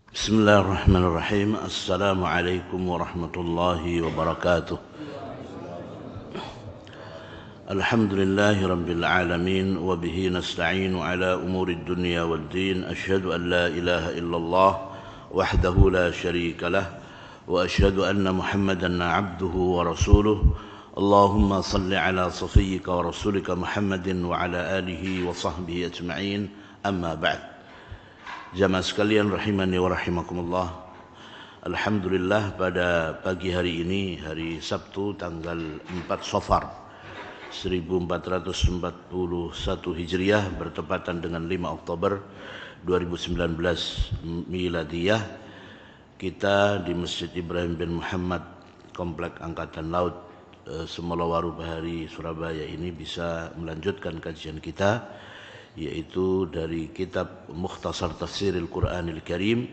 Bismillahirrahmanirrahim. Assalamualaikum warahmatullahi wabarakatuh. Alhamdulillahi rabbil alamin wa bihi nasta'inu ala umurid dunya waddin. Asyhadu an la ilaha illallah wahdahu la syarika lah wa asyhadu anna Muhammadan abduhu wa rasuluh. Allahumma salli ala safiyyika wa rasulika Muhammadin wa ala alihi wa sahbihi ajma'in. Amma ba'd. Jamaah sekalian rahimani wa rahimakumullah. Alhamdulillah pada pagi hari ini, hari Sabtu tanggal 4 Safar 1441 Hijriah bertepatan dengan 5 Oktober 2019 Miladiyah, kita di Masjid Ibrahim bin Muhammad Komplek Angkatan Laut Semolawaru Bahari Surabaya ini bisa melanjutkan kajian kita, yaitu dari kitab Mukhtasar Tafsiril Quranil Karim,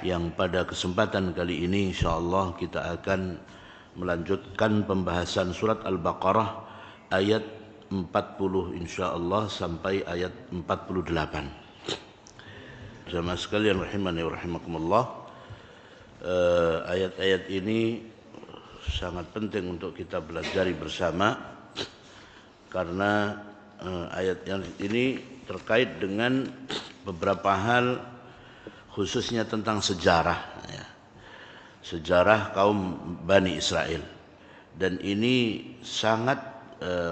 yang pada kesempatan kali ini insyaallah kita akan melanjutkan pembahasan surat Al-Baqarah ayat 40 insyaallah sampai ayat 48. Jamaah sekalian rahimani wa rahimakumullah, ayat-ayat ini sangat penting untuk kita pelajari bersama, karena ayat yang ini terkait dengan beberapa hal, khususnya tentang sejarah, sejarah kaum Bani Israel, dan ini sangat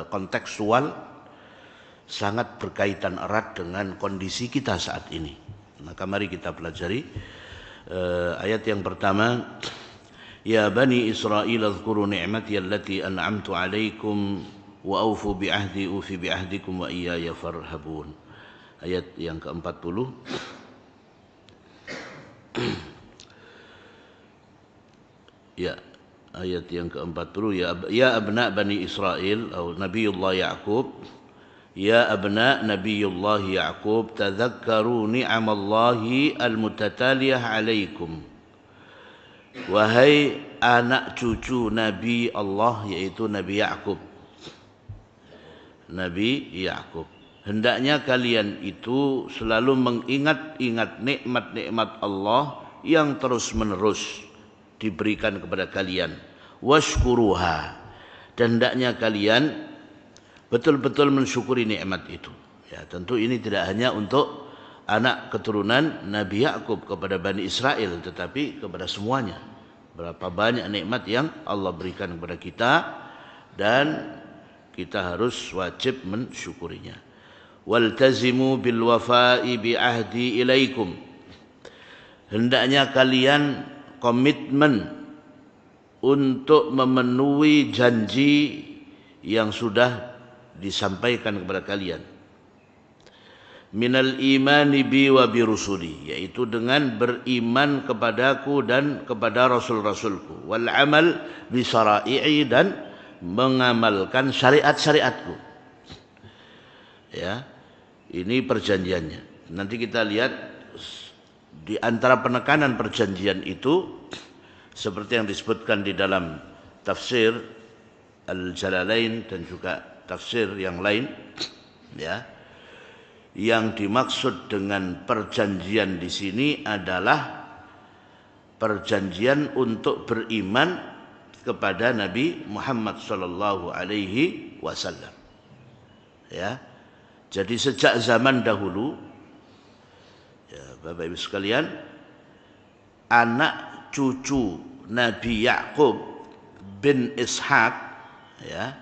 kontekstual, sangat berkaitan erat dengan kondisi kita saat ini. Maka mari kita pelajari ayat yang pertama. Ya Bani Israel azkuru ni'mati allati an'amtu alaikum wa aufu bi'ahdi ufi bi'ahdikum wa iyaya farhabun. Ayat yang ke-40. Ya, ayat yang ke-40. Ya abna Bani Israel atau Nabiullah Ya'qub, ya abna Nabiullah Ya'qub, tadhakkaru ni'amallahi al-mutataliyah alaikum. Wahai anak cucu Nabi Allah, yaitu Nabi Ya'qub, Nabi Ya'qub, hendaknya kalian itu selalu mengingat-ingat nikmat-nikmat Allah yang terus-menerus diberikan kepada kalian. Washkuruha, dan hendaknya kalian betul-betul mensyukuri nikmat itu. Ya, tentu ini tidak hanya untuk anak keturunan Nabi Ya'qub kepada Bani Israel, tetapi kepada semuanya. Berapa banyak nikmat yang Allah berikan kepada kita, dan kita harus wajib mensyukurinya. Waltazimu bil wafa'i bi ahdi ilaikum, hendaknya kalian komitmen untuk memenuhi janji yang sudah disampaikan kepada kalian. Minal imani bi wa bi rusuli, yaitu dengan beriman kepadaku dan kepada rasul-rasulku. Wal amal bi syara'i'i, dan mengamalkan syariat-syariatku. Ya, ini perjanjiannya. Nanti kita lihat di antara penekanan perjanjian itu, seperti yang disebutkan di dalam tafsir Al-Jalalain dan juga tafsir yang lain, ya. Yang dimaksud dengan perjanjian di sini adalah perjanjian untuk beriman kepada Nabi Muhammad sallallahu alaihi wasallam. Ya. Jadi sejak zaman dahulu, ya, Bapak Ibu sekalian, anak cucu Nabi Ya'qub bin Ishaq, ya,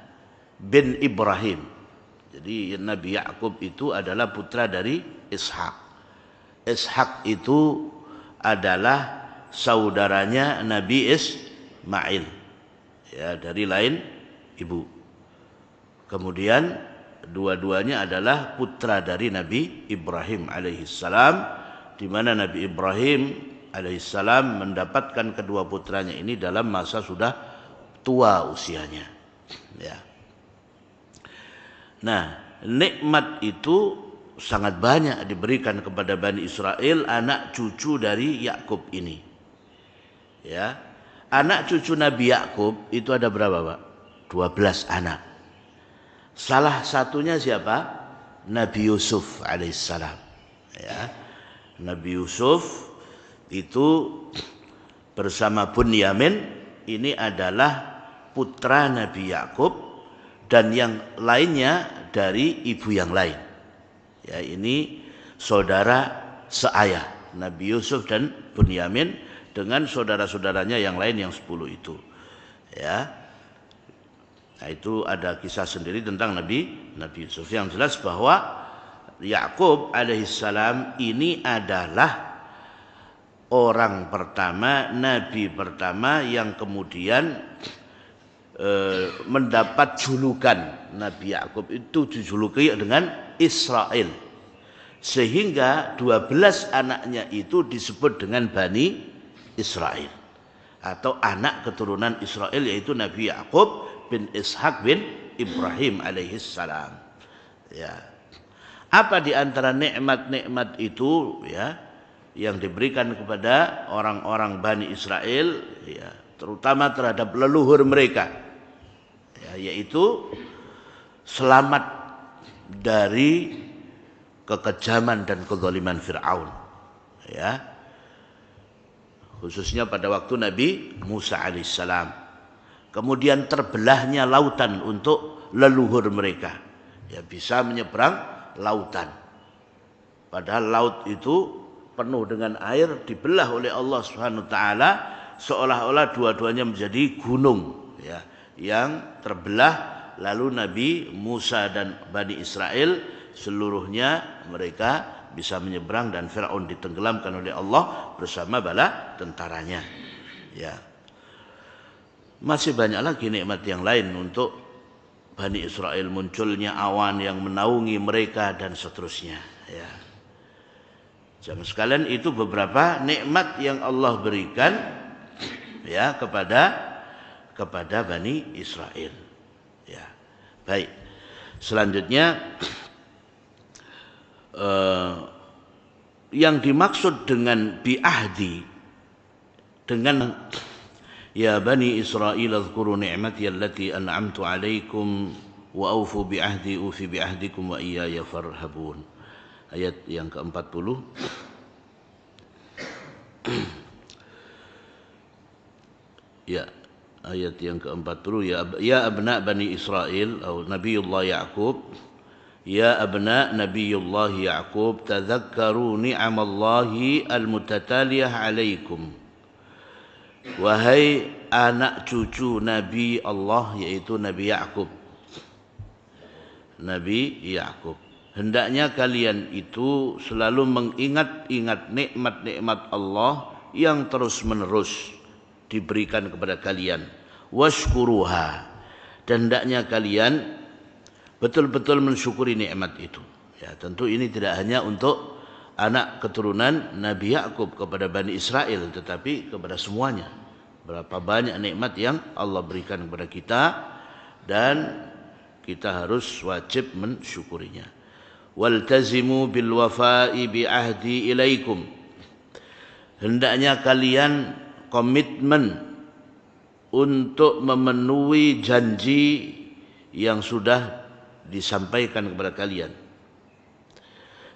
bin Ibrahim. Jadi Nabi Ya'qub itu adalah putra dari Ishaq. Ishaq itu adalah saudaranya Nabi Ismail, ya, dari lain ibu. Kemudian dua-duanya adalah putra dari Nabi Ibrahim alaihissalam, di mana Nabi Ibrahim alaihissalam mendapatkan kedua putranya ini dalam masa sudah tua usianya, ya. Nah, nikmat itu sangat banyak diberikan kepada Bani Israel, anak cucu dari Ya'qub ini. Ya. Anak cucu Nabi Ya'qub itu ada berapa, Pak? 12 anak. Salah satunya siapa? Nabi Yusuf alaihissalam. Ya. Nabi Yusuf itu bersama Bunyamin ini adalah putra Nabi Yakub dan yang lainnya dari ibu yang lain. Ya, ini saudara seayah Nabi Yusuf dan Bunyamin dengan saudara-saudaranya yang lain yang 10 itu. Ya. Nah, itu ada kisah sendiri tentang Nabi Yusuf. Yang jelas bahwa Yakub alaihissalam ini adalah orang pertama, nabi pertama yang kemudian mendapat julukan. Nabi Yakub itu dijuluki dengan Israel, sehingga 12 anaknya itu disebut dengan Bani Israel atau anak keturunan Israel, yaitu Nabi Yakub bin Ishak bin Ibrahim alaihissalam. Ya. Apa di antara nikmat-nikmat itu ya yang diberikan kepada orang-orang Bani Israel, ya, terutama terhadap leluhur mereka, ya, yaitu selamat dari kekejaman dan kezaliman Fir'aun, ya, khususnya pada waktu Nabi Musa alaihissalam. Kemudian terbelahnya lautan untuk leluhur mereka, ya, bisa menyeberang lautan. Padahal laut itu penuh dengan air, dibelah oleh Allah Subhanahu wa taala seolah-olah dua-duanya menjadi gunung, ya, yang terbelah. Lalu Nabi Musa dan Bani Israel seluruhnya mereka bisa menyeberang dan Firaun ditenggelamkan oleh Allah bersama bala tentaranya. Ya. Masih banyak lagi nikmat yang lain untuk Bani Israel, munculnya awan yang menaungi mereka dan seterusnya, ya. Jamaah sekalian, itu beberapa nikmat yang Allah berikan, ya, kepada Bani Israel. Ya. Baik. Selanjutnya yang dimaksud dengan bi'ahdi, dengan ya Bani Israel azkuru ni'mati allati an'amtu alaikum wa awfu bi'ahdi ufi bi'ahdikum wa iyaya farhabun. Ayat yang ke-40. Ya, ayat yang ke-40, ya abna Bani Israel atau Nabiullah Ya'qub, ya abna Nabiullah Ya'qub tadhakkaru ni'amallahi al-mutataliyah alaikum. Wahai anak cucu Nabi Allah, yaitu Nabi Yakub. Nabi Yakub, hendaknya kalian itu selalu mengingat-ingat nikmat-nikmat Allah yang terus-menerus diberikan kepada kalian. Washkuruha, dan hendaknya kalian betul-betul mensyukuri nikmat itu. Ya, tentu ini tidak hanya untuk anak keturunan Nabi Yakub kepada Bani Israel, tetapi kepada semuanya. Berapa banyak nikmat yang Allah berikan kepada kita dan kita harus wajib mensyukurinya. Waltazimu bil wafa'i bi ahdi ilaikum, hendaknya kalian komitmen untuk memenuhi janji yang sudah disampaikan kepada kalian.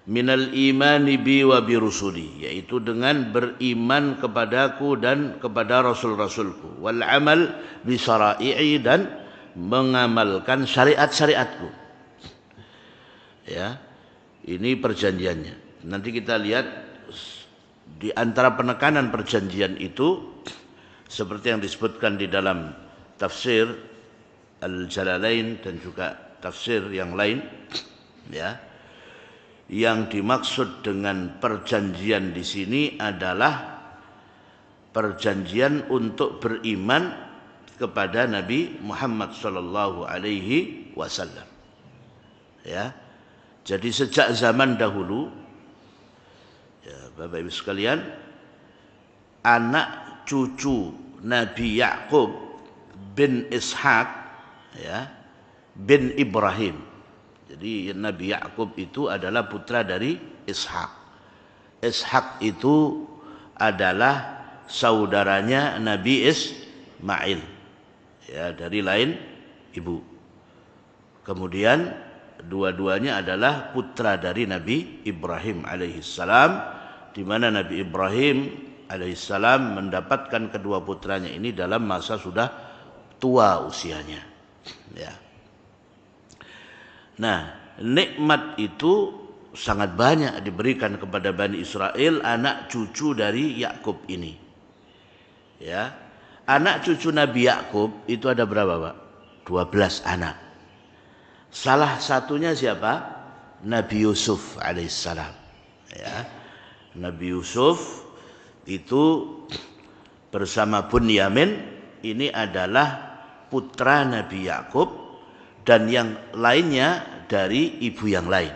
Minal imani bi wa bi rusuli, yaitu dengan beriman kepadaku dan kepada rasul-rasulku. Wal amal bi syara'i'i, dan mengamalkan syariat-syariatku. Ya, ini perjanjiannya. Nanti kita lihat di antara penekanan perjanjian itu seperti yang disebutkan di dalam tafsir Al-Jalalain dan juga tafsir yang lain, ya. Yang dimaksud dengan perjanjian di sini adalah perjanjian untuk beriman kepada Nabi Muhammad sallallahu alaihi wasallam. Ya. Jadi sejak zaman dahulu, ya, Bapak Ibu sekalian, anak cucu Nabi Yakub bin Ishak, ya, bin Ibrahim. Jadi Nabi Yakub itu adalah putra dari Ishak. Ishak itu adalah saudaranya Nabi Ismail, ya, dari lain ibu. Kemudian dua-duanya adalah putra dari Nabi Ibrahim alaihissalam, di mana Nabi Ibrahim alaihissalam mendapatkan kedua putranya ini dalam masa sudah tua usianya. Ya. Nah, nikmat itu sangat banyak diberikan kepada Bani Israel, anak cucu dari Yakub ini. Ya. Anak cucu Nabi Yakub itu ada berapa, Pak? 12 anak. Salah satunya siapa? Nabi Yusuf alaihissalam. Ya. Nabi Yusuf itu bersama Bunyamin ini adalah putra Nabi Yakub dan yang lainnya dari ibu yang lain.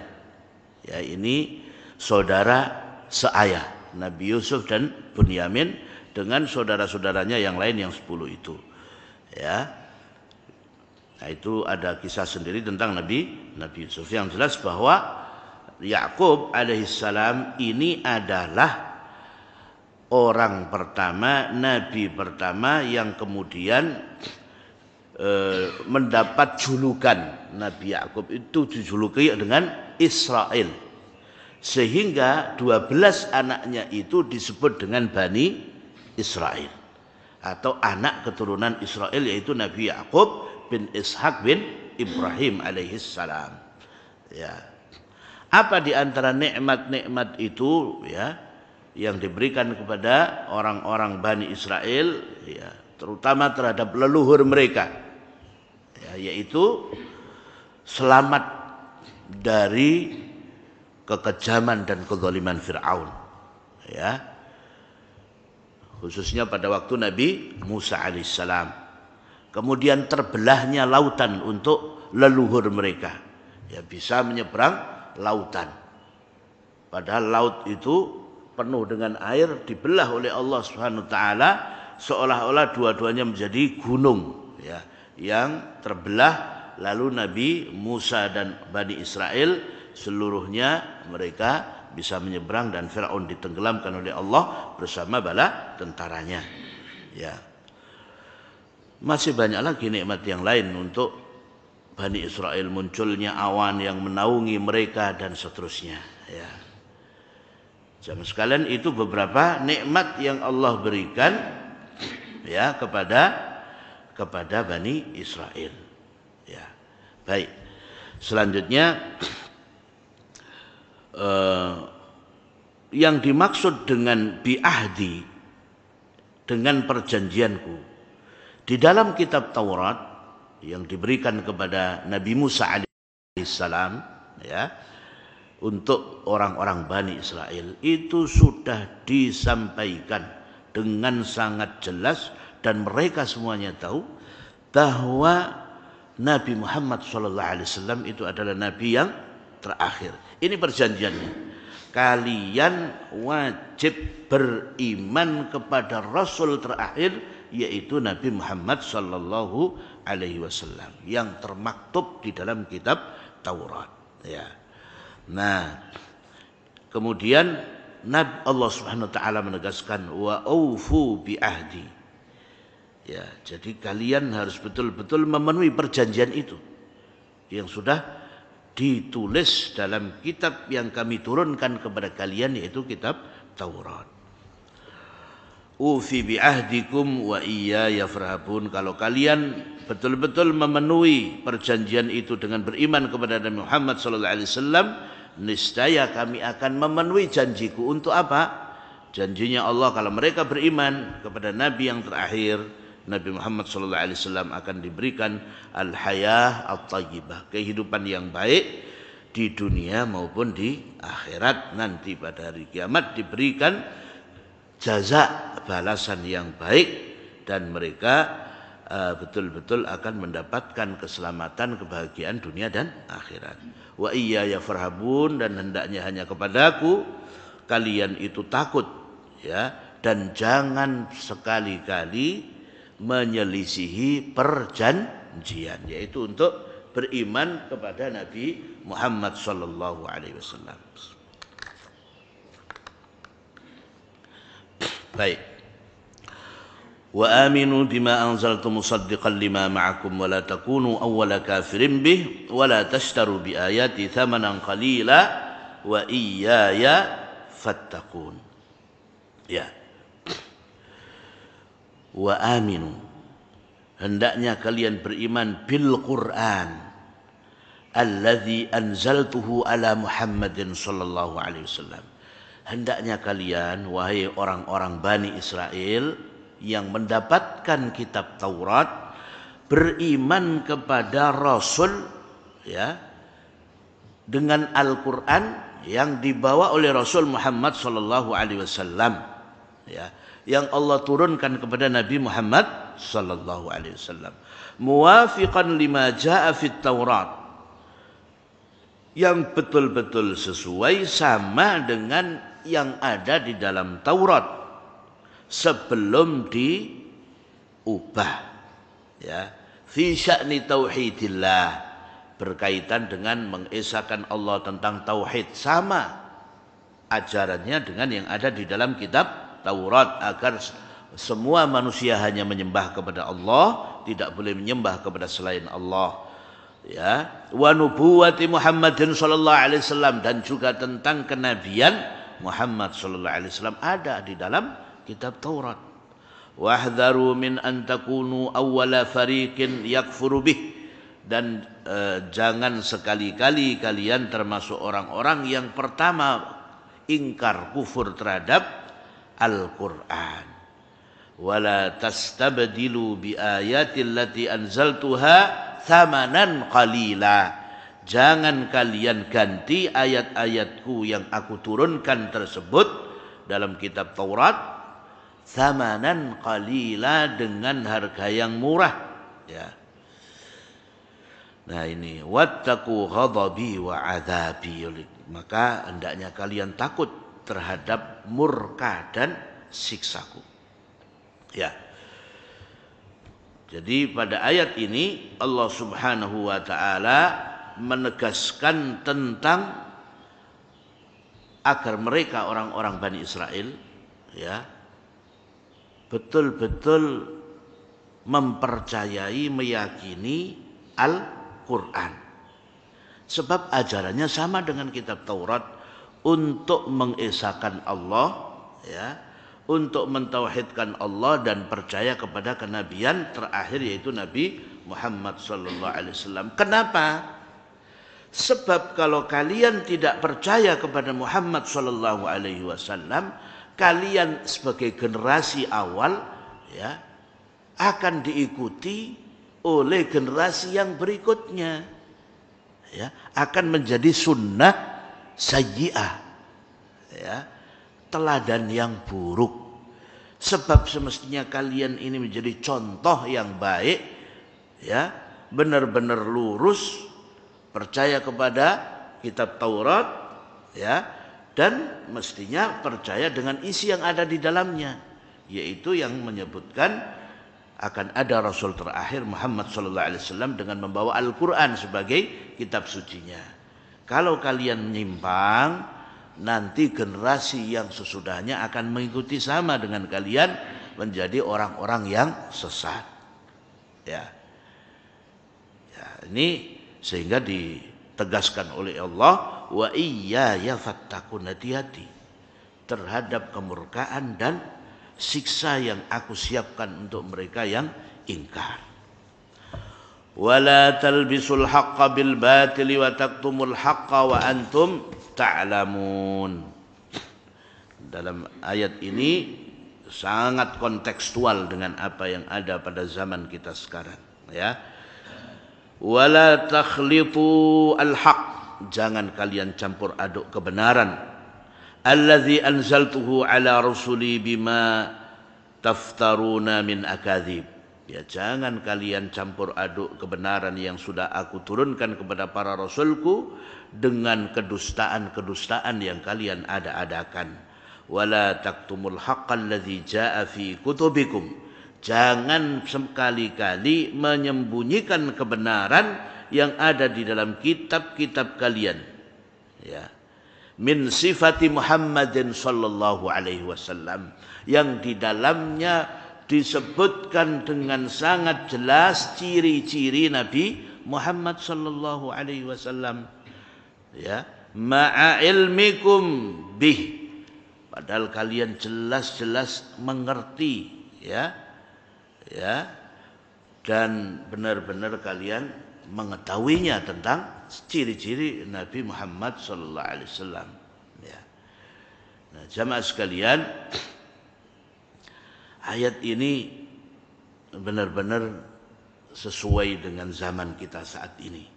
Ya, ini saudara seayah Nabi Yusuf dan Bunyamin dengan saudara-saudaranya yang lain yang 10 itu. Ya. Nah, itu ada kisah sendiri tentang Nabi Yusuf. Yang jelas bahwa Yakub alaihissalam ini adalah orang pertama, nabi pertama yang kemudian mendapat julukan. Nabi Yakub itu dijuluki dengan Israel. Sehingga 12 anaknya itu disebut dengan Bani Israel. Atau anak keturunan Israel, yaitu Nabi Yakub bin Ishak bin Ibrahim alaihissalam. Ya. Apa di antara nikmat-nikmat itu ya yang diberikan kepada orang-orang Bani Israel ya, terutama terhadap leluhur mereka ya, yaitu selamat dari kekejaman dan kezaliman Fir'aun ya, khususnya pada waktu Nabi Musa alaihissalam. Kemudian terbelahnya lautan untuk leluhur mereka ya, bisa menyeberang lautan, padahal laut itu penuh dengan air, dibelah oleh Allah Subhanahu wa taala seolah-olah dua-duanya menjadi gunung ya, yang terbelah. Lalu Nabi Musa dan Bani Israel seluruhnya mereka bisa menyeberang dan Firaun ditenggelamkan oleh Allah bersama bala tentaranya. Ya. Masih banyak lagi nikmat yang lain untuk Bani Israel, munculnya awan yang menaungi mereka dan seterusnya. Ya. Jamaah sekalian, itu beberapa nikmat yang Allah berikan ya kepada Bani Israel. Ya. Baik. Selanjutnya yang dimaksud dengan bi'ahdi, dengan perjanjianku, di dalam kitab Taurat yang diberikan kepada Nabi Musa alaihissalam ya, untuk orang-orang Bani Israel itu sudah disampaikan dengan sangat jelas dan mereka semuanya tahu bahwa Nabi Muhammad SAW itu adalah Nabi yang terakhir. Ini perjanjiannya. Kalian wajib beriman kepada Rasul terakhir, yaitu Nabi Muhammad sallallahu alaihi wasallam yang termaktub di dalam kitab Taurat ya. Nah, kemudian Allah Subhanahu wa taala menegaskan wa aufu bi ahdi. Ya, jadi kalian harus betul-betul memenuhi perjanjian itu yang sudah ditulis dalam kitab yang kami turunkan kepada kalian, yaitu kitab Taurat. Ufi bi ahdikum wa iyaya farhabun. Kalau kalian betul-betul memenuhi perjanjian itu dengan beriman kepada Nabi Muhammad sallallahu alaihi wasallam, niscaya kami akan memenuhi janjiku. Untuk apa? Janjinya Allah, kalau mereka beriman kepada Nabi yang terakhir, Nabi Muhammad sallallahu alaihi wasallam, akan diberikan al-hayah at-thayyibah, kehidupan yang baik di dunia maupun di akhirat. Nanti pada hari kiamat diberikan jaza, balasan yang baik, dan mereka betul-betul akan mendapatkan keselamatan, kebahagiaan dunia dan akhirat. Wa iyaya farhabun, dan hendaknya hanya kepadaku kalian itu takut ya, dan jangan sekali-kali menyelisihi perjanjian, yaitu untuk beriman kepada Nabi Muhammad sallallahu alaihi wasallam. Baik. Wa aminu bima anzaltu musaddiqan lima ma'akum wa la takunu awwala kafirin bih wa la tashtaru bi ayati thamanan qalila wa iyaya fattaqun. Ya. wa aminu, hendaknya kalian beriman bil Quran alladzi anzaltuhu ala Muhammadin sallallahu alaihi wasallam. Hendaknya kalian, wahai orang-orang Bani Israel yang mendapatkan kitab Taurat, beriman kepada Rasul, ya, dengan Al-Quran yang dibawa oleh Rasul Muhammad sallallahu alaihi wasallam, ya, yang Allah turunkan kepada Nabi Muhammad sallallahu alaihi wasallam, muwafiqan lima jaa fit Taurat, yang betul-betul sesuai sama dengan yang ada di dalam Taurat sebelum diubah, ya, fi sya'ni tauhidillah, berkaitan dengan mengesahkan Allah tentang tauhid, sama ajarannya dengan yang ada di dalam kitab Taurat, agar semua manusia hanya menyembah kepada Allah, tidak boleh menyembah kepada selain Allah, ya. Wa nubuwati Muhammadin sallallahu alaihi wasallam, dan juga tentang kenabian Muhammad sallallahu alaihi wasallam ada di dalam kitab Taurat. Wahdharu min an takunu awwala fariqin yakfuru bih, dan jangan sekali-kali kalian termasuk orang-orang yang pertama ingkar kufur terhadap Al-Quran. Wala tastabdilu bi ayatil lati anzaltuha thamanan qalila, jangan kalian ganti ayat-ayatku yang aku turunkan tersebut dalam kitab Taurat, thamanan qalila, dengan harga yang murah, ya. Nah ini, wattaqu ghadabi wa adzabi, maka hendaknya kalian takut terhadap murka dan siksaku, ya. Jadi pada ayat ini Allah Subhanahu wa taala menegaskan tentang agar mereka orang-orang Bani Israel, ya, betul-betul mempercayai, meyakini Al-Quran, sebab ajarannya sama dengan kitab Taurat, untuk mengesahkan Allah, ya, untuk mentauhidkan Allah dan percaya kepada kenabian terakhir, yaitu Nabi Muhammad sallallahu alaihi wasallam. Kenapa? Sebab kalau kalian tidak percaya kepada Muhammad sallallahu alaihi wasallam, kalian sebagai generasi awal, ya, akan diikuti oleh generasi yang berikutnya, ya, akan menjadi sunnah sayyi'ah, ya, teladan yang buruk. Sebab semestinya kalian ini menjadi contoh yang baik, ya, benar-benar lurus, percaya kepada kitab Taurat, ya, dan mestinya percaya dengan isi yang ada di dalamnya, yaitu yang menyebutkan akan ada Rasul terakhir Muhammad sallallahu alaihi wasallam dengan membawa Al-Quran sebagai kitab sucinya. Kalau kalian menyimpang, nanti generasi yang sesudahnya akan mengikuti sama dengan kalian, menjadi orang-orang yang sesat, ya. Ya, ini sehingga ditegaskan oleh Allah, wa iyaya fattakun, hati-hati terhadap kemurkaan dan siksa yang aku siapkan untuk mereka yang ingkar. Wala talbisul haqqa bil batili wa taktumul haqqa wa antum ta'lamun. Dalam ayat ini sangat kontekstual dengan apa yang ada pada zaman kita sekarang, ya. Wala takhlitu al-haq, jangan kalian campur aduk kebenaran, alladzi anzaltuhu ala rusuli bima taftaruna min akadzib, ya, jangan kalian campur aduk kebenaran yang sudah aku turunkan kepada para rasulku dengan kedustaan-kedustaan yang kalian ada-adakan. Wala taktumul haqqal ladzi jaa fi kutubikum, jangan sekali-kali menyembunyikan kebenaran yang ada di dalam kitab-kitab kalian, ya, min sifati Muhammadin sallallahu alaihi wasallam, yang di dalamnya disebutkan dengan sangat jelas ciri-ciri Nabi Muhammad sallallahu alaihi wasallam, ya, ma'a ilmikum bih, padahal kalian jelas-jelas mengerti, ya, ya, dan benar-benar kalian mengetahuinya tentang ciri-ciri Nabi Muhammad sallallahu alaihi wasallam, ya. Nah, jamaah sekalian, ayat ini benar-benar sesuai dengan zaman kita saat ini.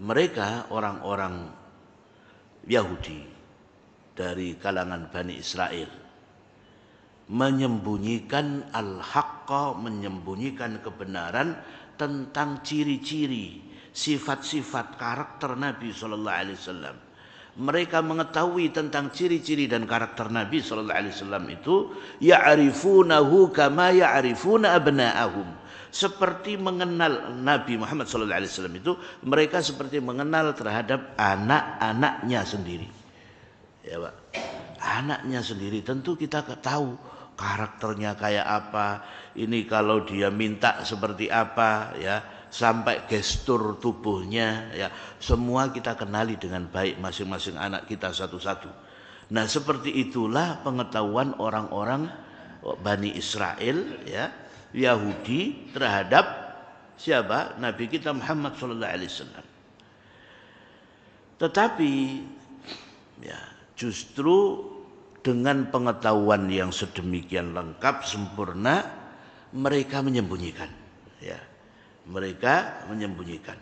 Mereka orang-orang Yahudi dari kalangan Bani Israel menyembunyikan al-haqqa, menyembunyikan kebenaran tentang ciri-ciri, sifat-sifat karakter Nabi sallallahu alaihi wasallam. Mereka mengetahui tentang ciri-ciri dan karakter Nabi sallallahu alaihi wasallam itu, ya'rifunahu kama ya'rifuna abna'ahum. Seperti mengenal Nabi Muhammad sallallahu alaihi wasallam itu, mereka seperti mengenal terhadap anak-anaknya sendiri. Ya, Pak. Anaknya sendiri tentu kita tahu karakternya kayak apa. Ini kalau dia minta seperti apa, ya, sampai gestur tubuhnya, ya, semua kita kenali dengan baik masing-masing anak kita satu-satu. Nah, seperti itulah pengetahuan orang-orang Bani Israel, ya, Yahudi terhadap siapa? Nabi kita Muhammad sallallahu alaihi wasallam. Tetapi ya, justru dengan pengetahuan yang sedemikian lengkap sempurna, mereka menyembunyikan, ya. Mereka menyembunyikan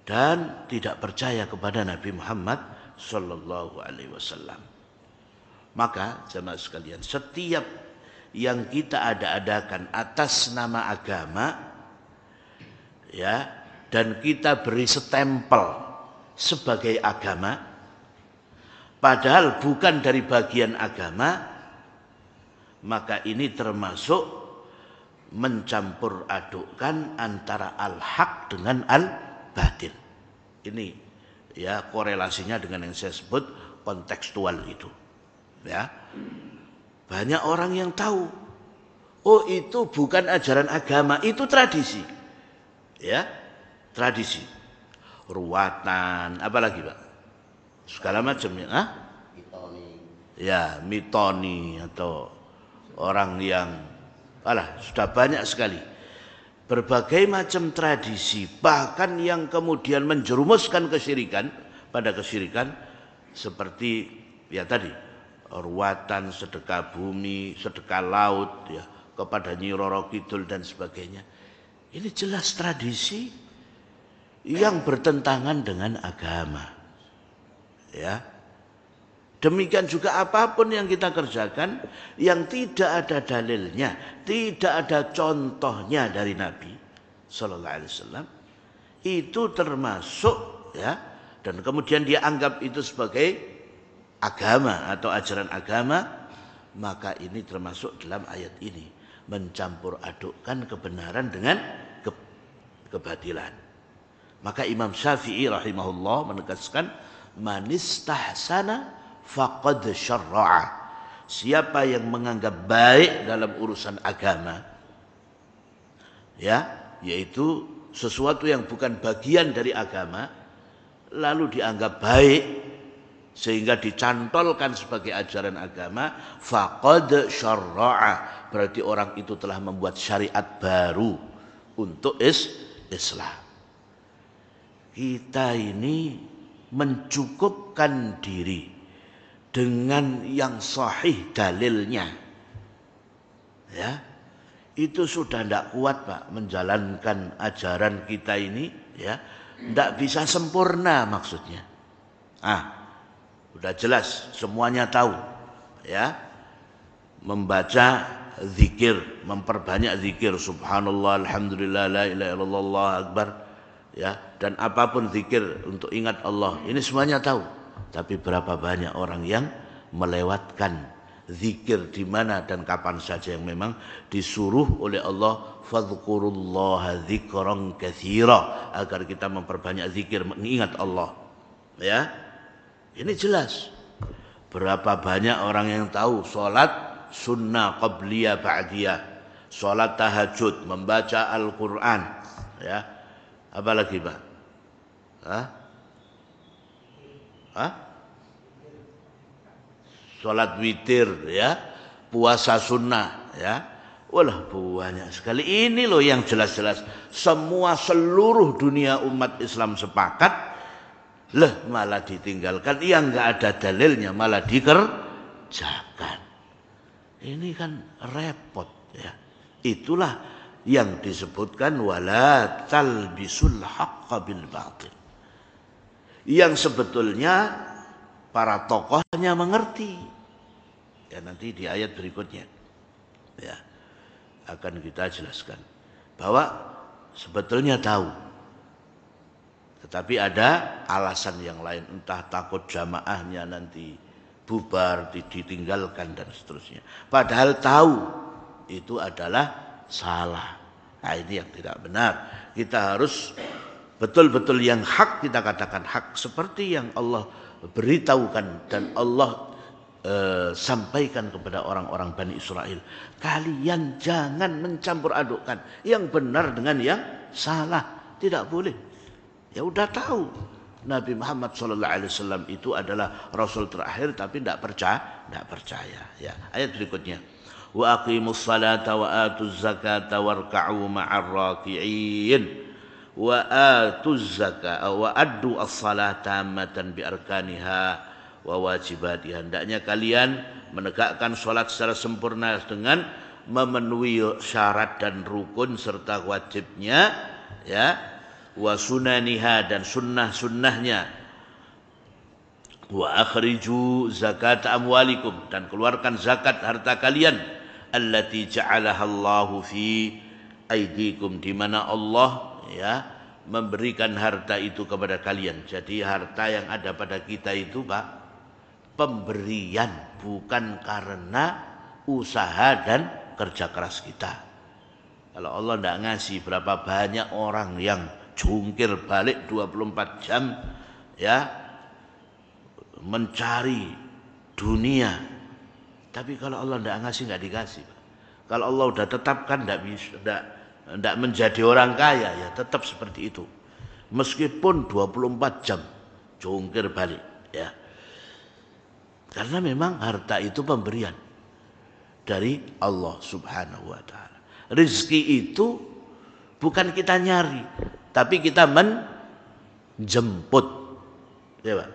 dan tidak percaya kepada Nabi Muhammad sallallahu alaihi wasallam. Maka jemaah sekalian, setiap yang kita ada-adakan atas nama agama, ya, dan kita beri stempel sebagai agama, padahal bukan dari bagian agama, maka ini termasuk mencampur adukkan antara al-haq dengan al-batil. Ini ya korelasinya dengan yang saya sebut kontekstual itu. Ya. Banyak orang yang tahu, oh itu bukan ajaran agama, itu tradisi. Ya, tradisi. Ruwatan, apalagi Pak? Segala macam ya. Hah? Mitoni. Ya, mitoni atau orang yang sudah banyak sekali berbagai macam tradisi, bahkan yang kemudian menjerumuskan kesyirikan pada kesyirikan, seperti ya tadi ruwatan, sedekah bumi, sedekah laut, ya, kepada Nyi Roro Kidul dan sebagainya. Ini jelas tradisi yang bertentangan dengan agama, ya. Demikian juga apapun yang kita kerjakan yang tidak ada dalilnya, tidak ada contohnya dari Nabi sallallahu alaihi wasallam, itu termasuk, ya, dan kemudian dia anggap itu sebagai agama atau ajaran agama, maka ini termasuk dalam ayat ini, mencampur adukkan kebenaran dengan kebatilan. Maka Imam Syafi'i rahimahullah menegaskan, manistahsana faqad syarra'a. Siapa yang menganggap baik dalam urusan agama, ya, yaitu sesuatu yang bukan bagian dari agama, lalu dianggap baik sehingga dicantolkan sebagai ajaran agama, faqad syarra'a, berarti orang itu telah membuat syariat baru untuk Islam. Kita ini mencukupkan diri dengan yang sahih dalilnya, ya, itu sudah tidak kuat Pak menjalankan ajaran kita ini, ya, tidak bisa sempurna maksudnya. Sudah jelas semuanya tahu, ya, membaca zikir, memperbanyak zikir, subhanallah, alhamdulillah, la ilaha illallah, Allahu akbar, ya, dan apapun zikir untuk ingat Allah, ini semuanya tahu. Tapi berapa banyak orang yang melewatkan zikir di mana dan kapan saja yang memang disuruh oleh Allah, fadhkurullaha dzikran katsira, agar kita memperbanyak zikir, mengingat Allah, ya. Ini jelas. Berapa banyak orang yang tahu salat sunnah qabliyah ba'diyah, salat tahajud, membaca Al-Qur'an, ya. Apalagi Pak? Salat witir, ya, puasa sunnah, ya. Walah banyak sekali. Ini loh yang jelas-jelas seluruh dunia umat Islam sepakat, malah ditinggalkan. Yang nggak ada dalilnya malah dikerjakan. Ini kan repot, ya. Itulah yang disebutkan wala talbisul haqqa bil batil. Yang sebetulnya para tokohnya mengerti. Ya nanti di ayat berikutnya, ya, akan kita jelaskan bahwa sebetulnya tahu, tetapi ada alasan yang lain, entah takut jamaahnya nanti bubar, ditinggalkan dan seterusnya. Padahal tahu itu adalah salah. Nah ini yang tidak benar. Kita harus betul-betul yang hak kita katakan hak, seperti yang Allah beritahukan dan Allah sampaikan kepada orang-orang Bani Israel. Kalian jangan mencampur adukkan yang benar dengan yang salah. Tidak boleh. Ya udah tahu Nabi Muhammad SAW itu adalah Rasul terakhir, tapi tidak percaya. Ya, ayat berikutnya. Wa aqimus salata wa atuz zakata warka'u ma'ar raki'in. Wa atuz zakata wa addu as-salata tammatan bi arkaniha wa wajibatiha. Hendaknya kalian menegakkan sholat secara sempurna dengan memenuhi syarat dan rukun serta wajibnya, ya, wa sunaniha dan sunnah-sunnahnya, wa akhriju zakat amwalikum dan keluarkan zakat harta kalian, allati ja'alaha Allahu fi aidikum, di mana Allah, ya, memberikan harta itu kepada kalian. Jadi harta yang ada pada kita itu, Pak, pemberian, bukan karena usaha dan kerja keras kita. Kalau Allah tidak ngasih, berapa banyak orang yang jungkir balik 24 jam, ya, mencari dunia. Tapi kalau Allah tidak ngasih, nggak dikasih. Kalau Allah sudah tetapkan, tidak menjadi orang kaya, ya tetap seperti itu. Meskipun 24 jam jungkir balik, ya. Karena memang harta itu pemberian dari Allah Subhanahu wa ta'ala. Rizki itu bukan kita nyari, tapi kita menjemput, ya Pak.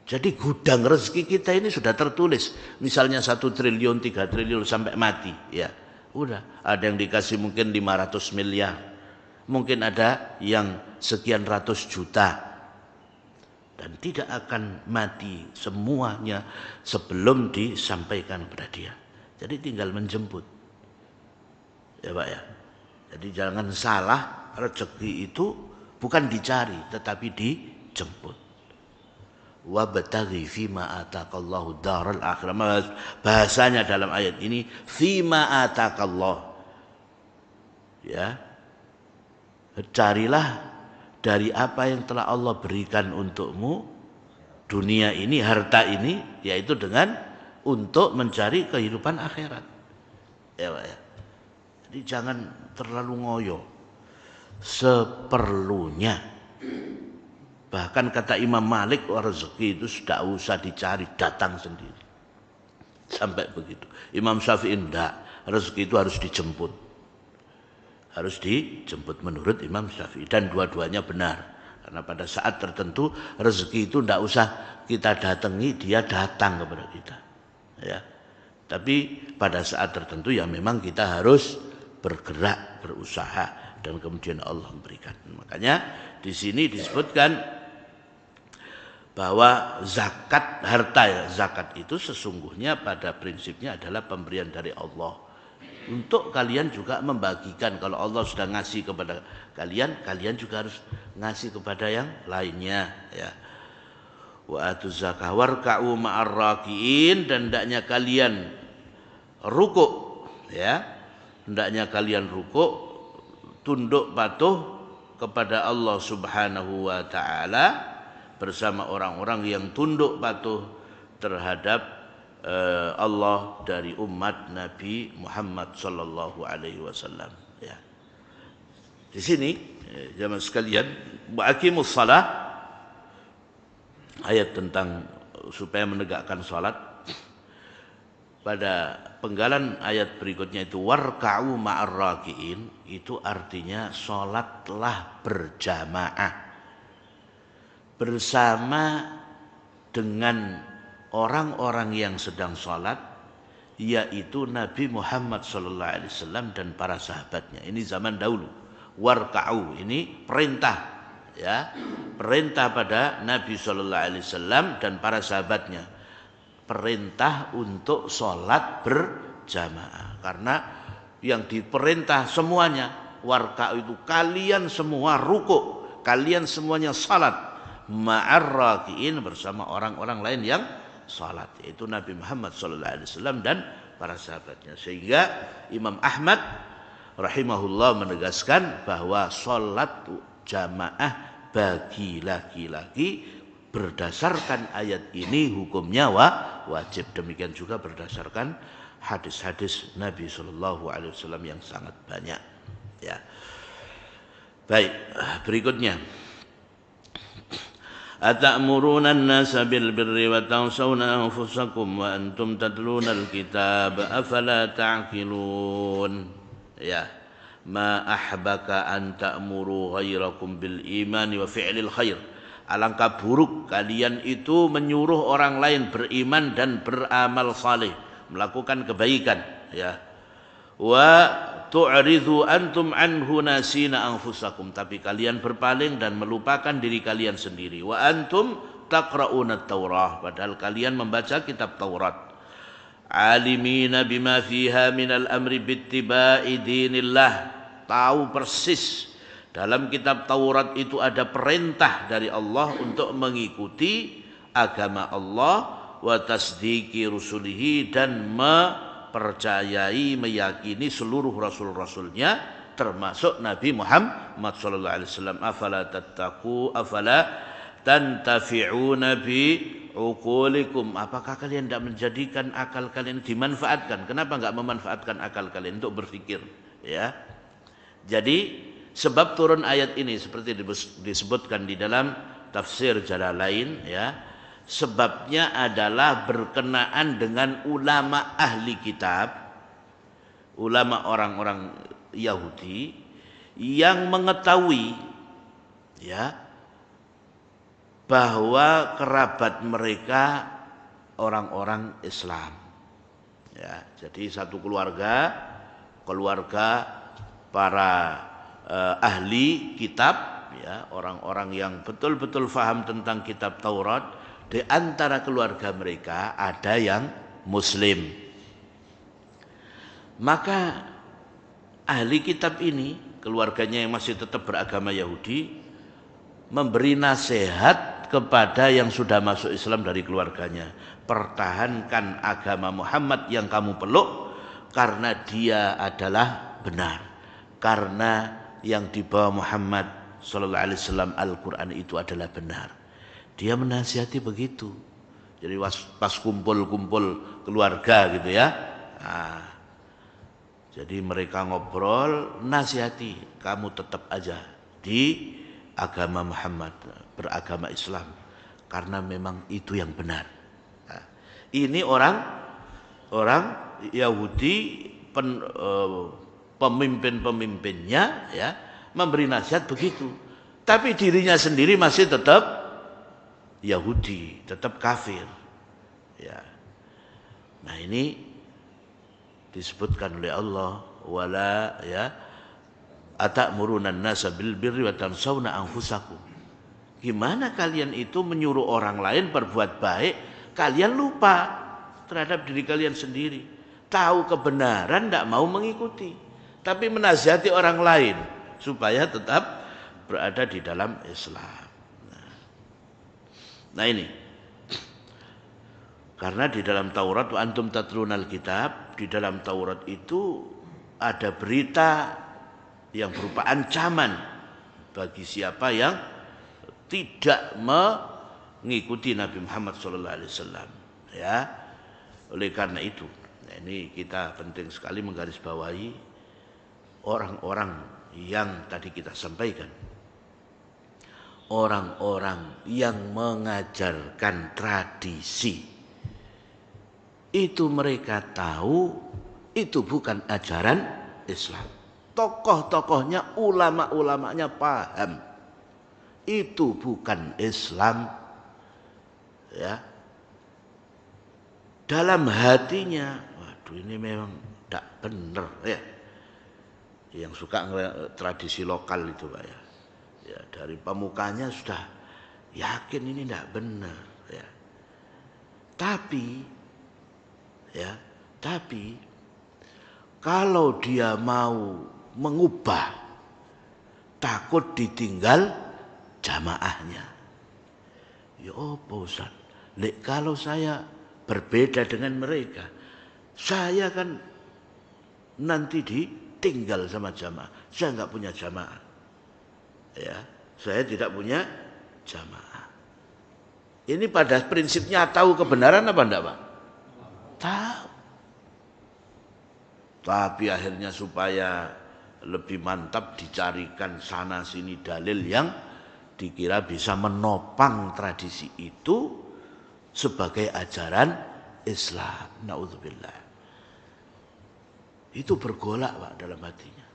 Jadi gudang rezeki kita ini sudah tertulis. Misalnya 1 triliun, 3 triliun sampai mati, ya. Udah, ada yang dikasih mungkin 500 miliar. Mungkin ada yang sekian ratus juta. Dan tidak akan mati semuanya sebelum disampaikan kepada dia. Jadi tinggal menjemput, ya Pak, ya. Jadi jangan salah, rezeki itu bukan dicari tetapi dijemput. Wabtaghi fima ataqallahu daral akhirah. Bahasanya dalam ayat ini fima ataqallah, ya, carilah dari apa yang telah Allah berikan untukmu dunia ini, harta ini, yaitu dengan untuk mencari kehidupan akhirat, ya Pak, ya. Jadi jangan terlalu ngoyo, seperlunya. Bahkan kata Imam Malik, rezeki itu sudah usah dicari, datang sendiri. Sampai begitu. Imam Syafi'i enggak, rezeki itu harus dijemput. Harus dijemput menurut Imam Syafi'i, dan dua-duanya benar. Karena pada saat tertentu rezeki itu tidak usah kita datangi, dia datang kepada kita, ya. Tapi pada saat tertentu ya memang kita harus bergerak, berusaha, dan kemudian Allah memberikan. Makanya di sini disebutkan bahwa zakat harta, ya, zakat itu sesungguhnya pada prinsipnya adalah pemberian dari Allah. Untuk kalian juga membagikan. Kalau Allah sudah ngasih kepada kalian, kalian juga harus ngasih kepada yang lainnya, ya. Wa atuz zakah warka'u ma'ar raki'in, dan hendaknya kalian rukuk, ya. Hendaknya kalian rukuk, tunduk patuh kepada Allah Subhanahu wa ta'ala bersama orang-orang yang tunduk patuh terhadap Allah dari umat Nabi Muhammad sallallahu alaihi wasallam, ya. Di sini jamaah sekalian, aqimus shalah, ayat tentang supaya menegakkan salat, pada penggalan ayat berikutnya itu warka'u ma'ar raki'in, itu artinya sholatlah berjamaah bersama dengan orang-orang yang sedang sholat, yaitu Nabi Muhammad SAW dan para sahabatnya. Ini zaman dahulu. Warka'u ini perintah, ya, perintah pada Nabi SAW dan para sahabatnya. Perintah untuk sholat berjamaah, karena yang diperintah semuanya warka'u itu kalian semua rukuk, kalian semuanya salat ma'ar raki'in, bersama orang-orang lain yang salat, yaitu Nabi Muhammad SAW dan para sahabatnya. Sehingga Imam Ahmad rahimahullah menegaskan bahwa salat jamaah bagi laki-laki berdasarkan ayat ini hukumnya wajib. Demikian juga berdasarkan hadis-hadis Nabi SAW yang sangat banyak. Ya. Baik, berikutnya. Atamuruna an-nasa bil birri wa tansawna anfusakum wa antum tatluna al-kitab afala ta'qilun. Ya. Ma ahbaka an ta'muru ghairakum bil imani wa fi'lil khair. Alangkah buruk kalian itu menyuruh orang lain beriman dan beramal saleh, melakukan kebaikan, ya. Wa tu'ridhu antum anhu nasina anfusakum, tapi kalian berpaling dan melupakan diri kalian sendiri. Wa antum taqra'una at-Taurah, padahal kalian membaca kitab Taurat. Alimina bima fiha minal amri bittiba'i dinillah, tahu persis dalam kitab Taurat itu ada perintah dari Allah untuk mengikuti agama Allah, wa tasdiki rusulihi, dan mempercayai, meyakini seluruh rasul-rasulnya termasuk Nabi Muhammad SAW. Afala tattaqu afala tantafi'una bi uqulikum, apakah kalian tidak menjadikan akal kalian dimanfaatkan? Kenapa enggak memanfaatkan akal kalian untuk berpikir, ya? Jadi sebab turun ayat ini seperti disebutkan di dalam tafsir Jalalain, ya, sebabnya adalah berkenaan dengan ulama ahli kitab, ulama orang-orang Yahudi yang mengetahui, ya, bahwa kerabat mereka orang-orang Islam, ya. Jadi satu keluarga para ahli kitab, ya, orang-orang yang betul-betul faham tentang kitab Taurat. Di antara keluarga mereka ada yang Muslim. Maka ahli kitab ini, keluarganya yang masih tetap beragama Yahudi, memberi nasihat kepada yang sudah masuk Islam dari keluarganya. Pertahankan agama Muhammad yang kamu peluk, karena dia adalah benar, karena yang dibawa Muhammad SAW Al-Quran itu adalah benar. Dia menasihati begitu. Jadi pas kumpul-kumpul keluarga gitu, ya. Nah, jadi mereka ngobrol, nasihati, kamu tetap aja di agama Muhammad, beragama Islam, karena memang itu yang benar. Nah, ini orang Yahudi, pemimpin-pemimpinnya, ya, memberi nasihat begitu, tapi dirinya sendiri masih tetap Yahudi, tetap kafir, ya. Nah, ini disebutkan oleh Allah, wala, ya, atamuruna an-nasa bil birri wa tansawna anfusakum. Gimana kalian itu menyuruh orang lain berbuat baik, kalian lupa terhadap diri kalian sendiri. Tahu kebenaran, tidak mau mengikuti, tapi menasihati orang lain supaya tetap berada di dalam Islam. Nah ini, karena di dalam Taurat, wa antum tatlunal kitab, di dalam Taurat itu ada berita yang berupa ancaman bagi siapa yang tidak mengikuti Nabi Muhammad SAW, ya. Oleh karena itu, nah ini kita penting sekali menggarisbawahi orang-orang yang tadi kita sampaikan, orang-orang yang mengajarkan tradisi, itu mereka tahu itu bukan ajaran Islam. Tokoh-tokohnya, ulama-ulamanya paham itu bukan Islam. Ya, dalam hatinya, waduh ini memang tidak benar ya. Yang suka tradisi lokal itu Pak ya. Ya, dari pemukanya sudah yakin ini tidak benar ya. Tapi kalau dia mau mengubah, takut ditinggal jamaahnya. Ya apa Ustaz? Kalau saya berbeda dengan mereka, saya kan nanti ditinggal sama jamaah. Saya nggak punya jamaah. Ya, saya tidak punya jamaah. Ini pada prinsipnya tahu kebenaran apa enggak, Pak? Tahu. Tapi akhirnya supaya lebih mantap dicarikan sana sini dalil yang dikira bisa menopang tradisi itu sebagai ajaran Islam. Naudzubillah. Itu bergolak Pak dalam hatinya.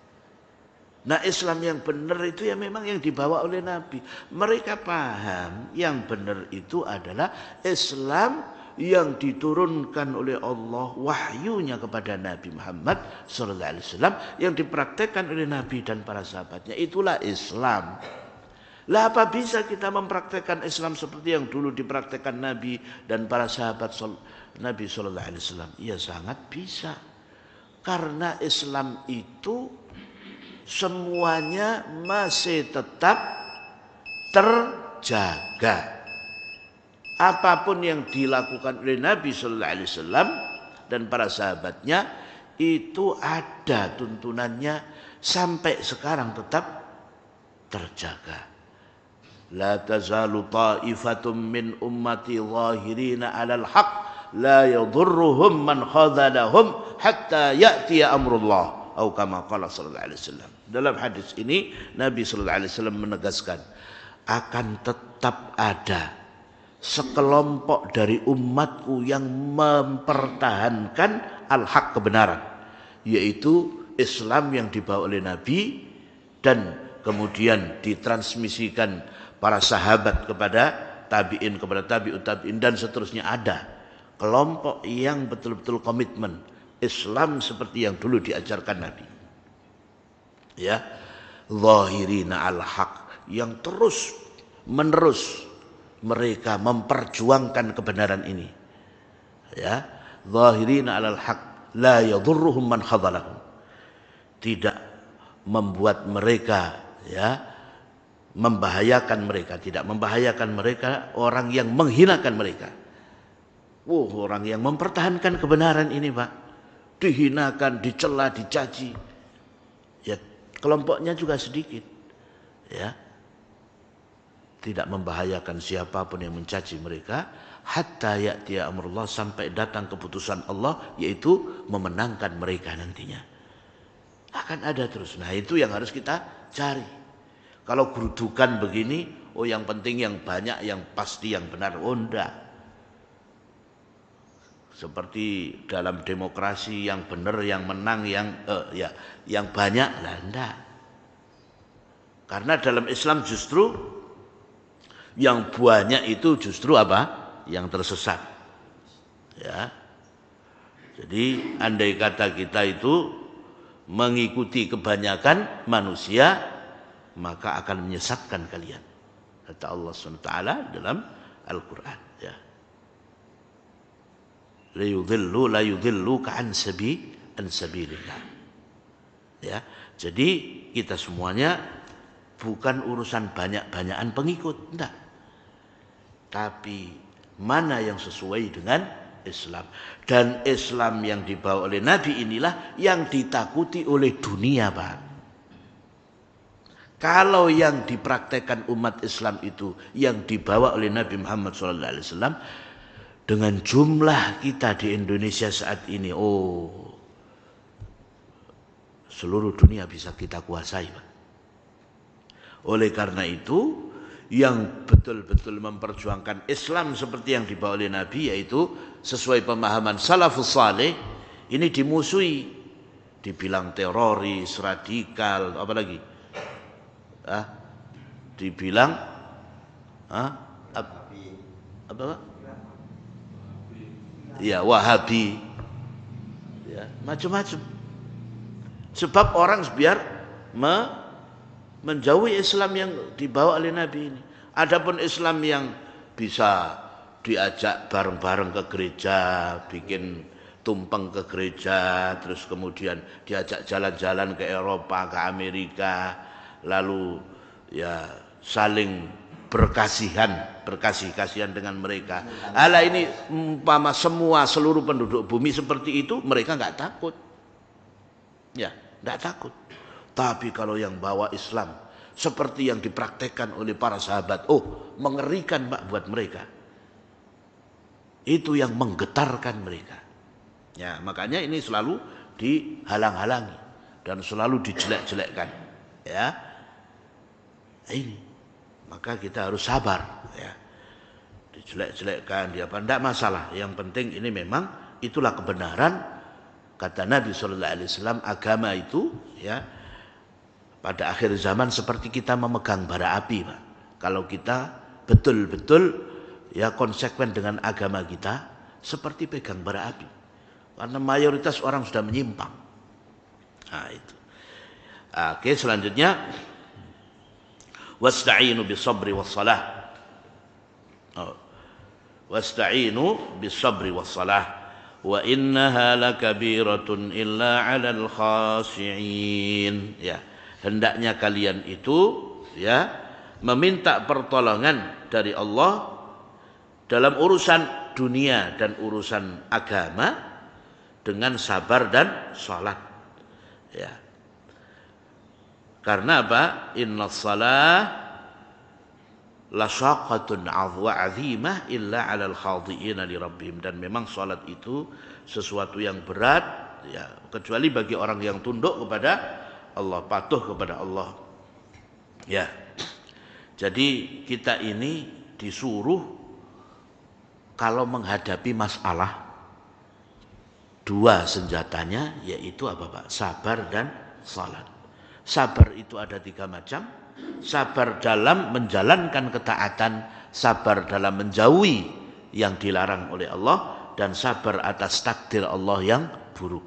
Nah Islam yang benar itu ya memang yang dibawa oleh Nabi. Mereka paham yang benar itu adalah Islam yang diturunkan oleh Allah wahyunya kepada Nabi Muhammad SAW yang dipraktekkan oleh Nabi dan para sahabatnya. Itulah Islam. Lah apa bisa kita mempraktekkan Islam seperti yang dulu dipraktekkan Nabi dan para sahabat Nabi SAW? Ya sangat bisa. Karena Islam itu semuanya masih tetap terjaga. Apapun yang dilakukan oleh Nabi Sallallahu Alaihi Wasallam dan para sahabatnya itu ada tuntunannya sampai sekarang tetap terjaga. La tazalu ta'ifatum min ummati zahirina 'alal haqq la yadhurruhum man khadhalahum hatta ya'tiya amrullah. Atau kama qala sallallahu alaihi wasallam. Dalam hadis ini Nabi sallallahu alaihi wasallam menegaskan akan tetap ada sekelompok dari umatku yang mempertahankan al-haq kebenaran, yaitu Islam yang dibawa oleh Nabi dan kemudian ditransmisikan para sahabat kepada tabi'in, kepada tabi'ut tabi'in dan seterusnya. Ada kelompok yang betul-betul komitmen Islam seperti yang dulu diajarkan Nabi. Ya, zahirina al-haq, yang terus menerus mereka memperjuangkan kebenaran ini. Ya, zahirina al-haq la yadhurruhum man khadhalahum. Tidak membuat mereka membahayakan mereka, tidak membahayakan mereka orang yang menghinakan mereka. Orang yang mempertahankan kebenaran ini Pak, dihinakan, dicela, dicaci. Ya, kelompoknya juga sedikit. Ya. Tidak membahayakan siapapun yang mencaci mereka hatta ya'tiya amrullah, sampai datang keputusan Allah yaitu memenangkan mereka nantinya. Akan ada terus. Nah, itu yang harus kita cari. Kalau gerudukan begini, yang penting yang banyak, yang pasti, yang benar. Enggak. Seperti dalam demokrasi yang benar, yang menang, yang banyak lah, enggak. Karena dalam Islam justru yang banyak itu justru apa? Yang tersesat. Ya. Jadi andai kata kita itu mengikuti kebanyakan manusia, maka akan menyesatkan kalian. Kata Allah SWT dalam Al-Quran. Ya. La yudhilluka an sabilillah. Ya. Jadi kita semuanya bukan urusan banyak-banyakan pengikut, enggak. Tapi mana yang sesuai dengan Islam. Dan Islam yang dibawa oleh Nabi inilah yang ditakuti oleh dunia, Pak. Kalau yang dipraktekkan umat Islam itu yang dibawa oleh Nabi Muhammad SAW, dengan jumlah kita di Indonesia saat ini, seluruh dunia bisa kita kuasai, Pak. Oleh karena itu, yang betul-betul memperjuangkan Islam seperti yang dibawa oleh Nabi, yaitu sesuai pemahaman salafus saleh, ini dimusuhi, dibilang teroris, radikal, apa lagi? Dibilang apa? Ya, Wahabi, ya, macam-macam. Sebab orang biar menjauhi Islam yang dibawa oleh Nabi ini. Adapun Islam yang bisa diajak bareng-bareng ke gereja, bikin tumpeng ke gereja, terus kemudian diajak jalan-jalan ke Eropa, ke Amerika, lalu ya saling berkasih-kasihan dengan mereka. Ala ini umpama semua seluruh penduduk bumi seperti itu, mereka nggak takut. Ya, nggak takut. Tapi kalau yang bawa Islam seperti yang dipraktekkan oleh para sahabat, mengerikan Pak buat mereka. Itu yang menggetarkan mereka. Ya, makanya ini selalu dihalang-halangi dan selalu dijelek-jelekkan. Ya. Ini. Maka kita harus sabar, ya. Dijelek-jelekkan, tidak masalah. Yang penting ini memang itulah kebenaran. Kata Nabi sallallahu alaihi wasallam, agama itu, ya, pada akhir zaman seperti kita memegang bara api, Pak. Kalau kita betul-betul ya konsekuen dengan agama kita, seperti pegang bara api. Karena mayoritas orang sudah menyimpang. Nah, itu. Oke, selanjutnya wasta'inu bis-sabri was-salah. Wasta'inu bis-sabri was-salah. Wa innaha lakabiratun illa 'alal khashi'in. Ya. Hendaknya kalian itu ya meminta pertolongan dari Allah dalam urusan dunia dan urusan agama dengan sabar dan salat. Ya. Karena apa? Innas salah la syaqatun 'azimah illa 'alal khadhi'ina li rabbihim, dan memang salat itu sesuatu yang berat ya, kecuali bagi orang yang tunduk kepada Allah, patuh kepada Allah. Ya. Jadi kita ini disuruh kalau menghadapi masalah dua senjatanya, yaitu apa Pak? Sabar dan salat. Sabar itu ada 3 macam. Sabar dalam menjalankan ketaatan, sabar dalam menjauhi yang dilarang oleh Allah, dan sabar atas takdir Allah yang buruk.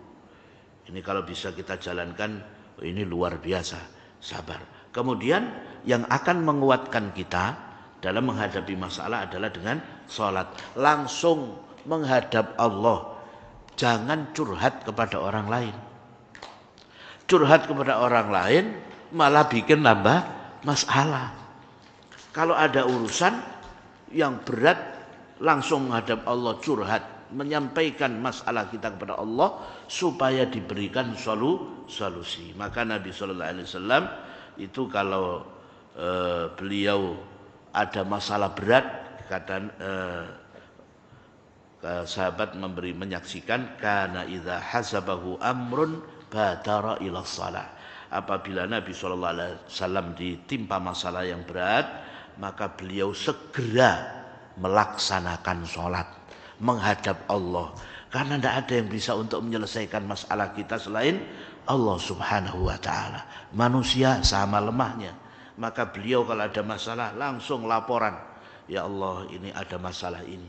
Ini kalau bisa kita jalankan, ini luar biasa, sabar. Kemudian yang akan menguatkan kita dalam menghadapi masalah adalah dengan salat. Langsung menghadap Allah. Jangan curhat kepada orang lain. Curhat kepada orang lain malah bikin nambah masalah. Kalau ada urusan yang berat, langsung menghadap Allah, curhat, menyampaikan masalah kita kepada Allah supaya diberikan solusi. Maka Nabi sallallahu alaihi wasallam itu kalau beliau ada masalah berat, kata sahabat menyaksikan, kana idza hasabahu amrun badara ila shalah. Apabila Nabi sallallahu alaihi wasallam ditimpa masalah yang berat, maka beliau segera melaksanakan sholat, menghadap Allah. Karena tidak ada yang bisa untuk menyelesaikan masalah kita selain Allah subhanahu wa ta'ala. Manusia sama lemahnya. Maka beliau kalau ada masalah langsung laporan. Ya Allah, ini ada masalah ini.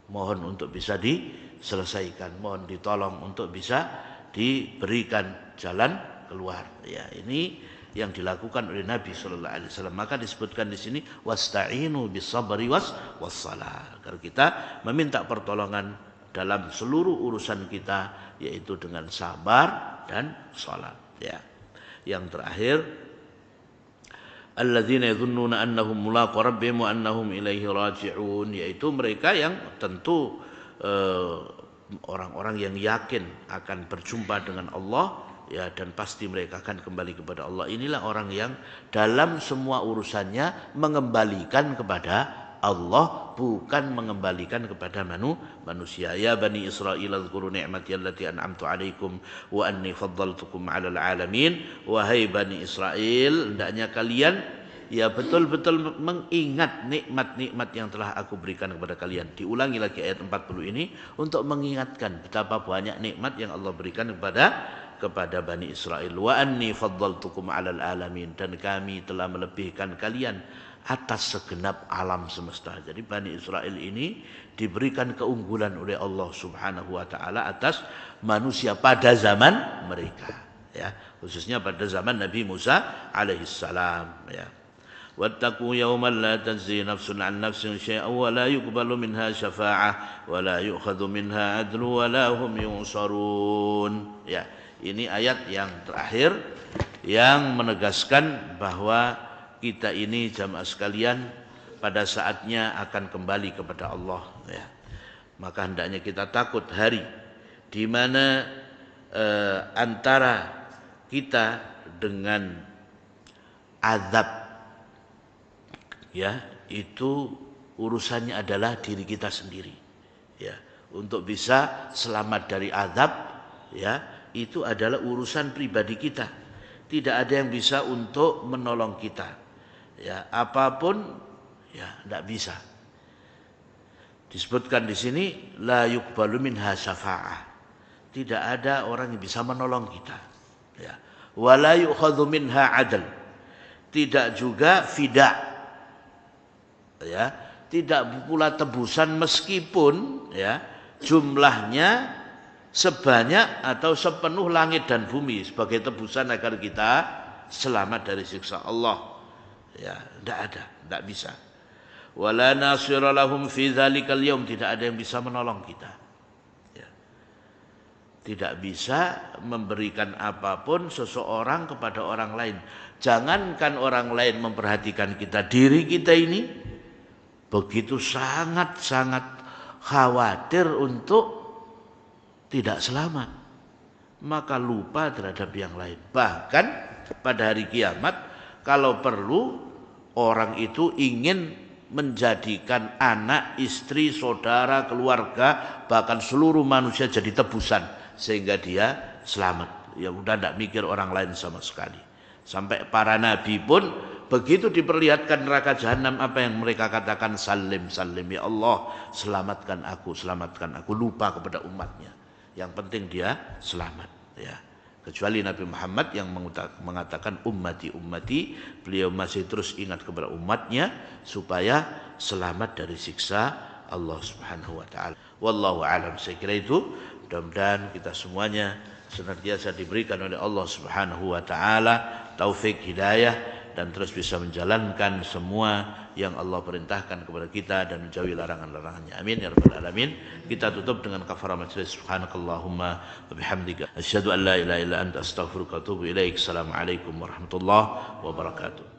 Mohon untuk bisa diselesaikan. Mohon ditolong untuk bisa diberikan jalan keluar. Ya, ini yang dilakukan oleh Nabi sallallahu alaihi wasallam. Maka disebutkan di sini wasta'inu bis-sabri was-salah. Agar kita meminta pertolongan dalam seluruh urusan kita, yaitu dengan sabar dan salat. Ya. Yang terakhir, alladzina yadhunnuna annahum mulaqu rabbihim wa annahum ilaihi raji'un, yaitu mereka yang tentu orang-orang yang yakin akan berjumpa dengan Allah, ya, dan pasti mereka akan kembali kepada Allah. Inilah orang yang dalam semua urusannya mengembalikan kepada Allah, bukan mengembalikan kepada manusia. Ya Bani Israil azkuru ni'mati allati an'amtu alaikum wa anni faddaltukum 'alal alamin. Wahai Bani Israel, hendaknya kalian ya betul-betul mengingat nikmat-nikmat yang telah aku berikan kepada kalian. Diulangi lagi ayat 40 ini untuk mengingatkan betapa banyak nikmat yang Allah berikan kepada Bani Israel. Wa anni faddaltukum 'alal alamin, dan kami telah melebihkan kalian atas segenap alam semesta. Jadi Bani Israel ini diberikan keunggulan oleh Allah Subhanahu wa taala atas manusia pada zaman mereka, ya, khususnya pada zaman Nabi Musa alaihissalam, ya. Wattaqu yawman la tajzi nafsun 'an nafsin syai'an wa la yuqbalu minha syafa'ah wa la yu'khadhu minha 'adlu wa la hum yunsarun. Ya, ini ayat yang terakhir yang menegaskan bahwa kita ini jamaah sekalian pada saatnya akan kembali kepada Allah, ya. Maka hendaknya kita takut hari di mana antara kita dengan azab, ya, itu urusannya adalah diri kita sendiri, ya. Untuk bisa selamat dari azab, ya, itu adalah urusan pribadi kita. Tidak ada yang bisa untuk menolong kita, ya, apapun, ya, tidak bisa. Disebutkan di sini la yuqbalu minha syafa'ah, tidak ada orang yang bisa menolong kita, ya. Wa la yu'khadhu minha 'adl, tidak juga fida', ya, tidak pula tebusan meskipun, ya, jumlahnya sebanyak atau sepenuh langit dan bumi sebagai tebusan agar kita selamat dari siksa Allah, ya, tidak ada, tidak bisa. Wala nasira lahum fi dzalikal yaum, tidak ada yang bisa menolong kita, ya. Tidak bisa memberikan apapun seseorang kepada orang lain. Jangankan orang lain memperhatikan kita, diri kita ini begitu sangat-sangat khawatir untuk tidak selamat, maka lupa terhadap yang lain. Bahkan pada hari kiamat, kalau perlu orang itu ingin menjadikan anak, istri, saudara, keluarga, bahkan seluruh manusia jadi tebusan sehingga dia selamat. Ya udah, tidak mikir orang lain sama sekali. Sampai para nabi pun begitu diperlihatkan neraka jahanam, apa yang mereka katakan? Salim, salim, ya Allah, selamatkan aku, selamatkan aku. Lupa kepada umatnya. Yang penting dia selamat, ya. Kecuali Nabi Muhammad yang mengatakan ummati, ummati, beliau masih terus ingat kepada umatnya supaya selamat dari siksa Allah Subhanahu wa taala. Wallahu a'lam. Saya kira itu, mudah-mudahan kita semuanya senantiasa diberikan oleh Allah Subhanahu wa taala taufik hidayah dan terus bisa menjalankan semua yang Allah perintahkan kepada kita dan menjauhi larangan-larangannya. Amin ya rabbal alamin. Kita tutup dengan kafarah majelis. Subhanakallahumma wa bihamdika asyhadu an la ilaha illa anta astaghfiruka wa atubu ilaik. Assalamualaikum warahmatullahi wabarakatuh.